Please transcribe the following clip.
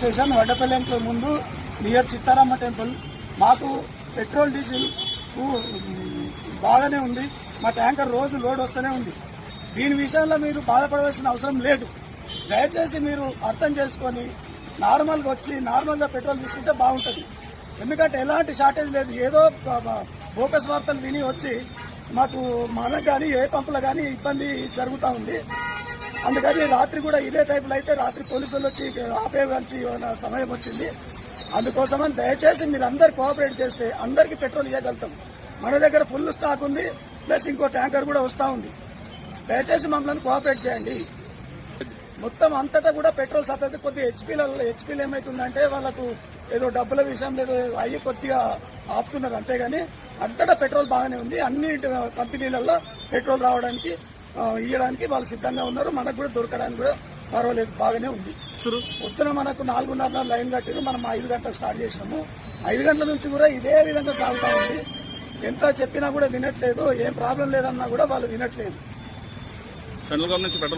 Station Vaddapalli ముందు near చిత్తారామ temple. మాకు petrol diesel బాగానే ఉంది. మా ట్యాంకర్ రోజు లోడ్ వస్తూనే ఉంది. దీని విషయంలో మీరు బాధపడవలసిన అవసరం లేదు. దయచేసి మీరు అర్థం చేసుకొని నార్మల్గా వచ్చి నార్మల్గా పెట్రోల్ తీసుకుంటే బాగుంటుంది. ఎందుకంటే ఎలాంటి షార్టేజ్ లేదు. ఏదో బోకస్ వార్తలు విని వచ్చి మనకు కానీ ఏ పంపులో కానీ ఇబ్బంది జరుగుతూ ఉంది. అందుకని రాత్రి కూడా ఇదే టైపులో అయితే రాత్రి పోలీసులు వచ్చి ఆపేయాల్సి సమయం వచ్చింది. అందుకోసమని దయచేసి మీరు అందరు కోఆపరేట్ చేస్తే అందరికీ పెట్రోల్ ఇవ్వగలుగుతాం. మన దగ్గర ఫుల్ స్టాక్ ఉంది, ప్లస్ ఇంకో ట్యాంకర్ కూడా వస్తూ ఉంది. దయచేసి మమ్మల్ని కోఆపరేట్ చేయండి. మొత్తం అంతటా కూడా పెట్రోల్ సప్లై కొద్దిగా హెచ్పీలు ఏమైతుందంటే వాళ్ళకు ఏదో డబ్బుల విషయం లేదు అయ్యి కొద్దిగా ఆపుతున్నారు, అంతేగాని అంతటా పెట్రోల్ బాగానే ఉంది. అన్ని కంపెనీలలో పెట్రోల్ రావడానికి ఇవ్వడానికి వాళ్ళు సిద్ధంగా ఉన్నారు. మనకు కూడా దొరకడానికి కూడా పర్వాలేదు, బాగానే ఉంది. పొద్దున మనకు 4:30 లైన్ కట్టిరు. మనం 5 గంటలకు స్టార్ట్ చేసినాము. 5 గంటల నుంచి కూడా ఇదే విధంగా సాగుతా ఉంది. ఎంత చెప్పినా కూడా వినట్లేదు. ఏం ప్రాబ్లం లేదన్నా కూడా వాళ్ళు వినట్లేదు.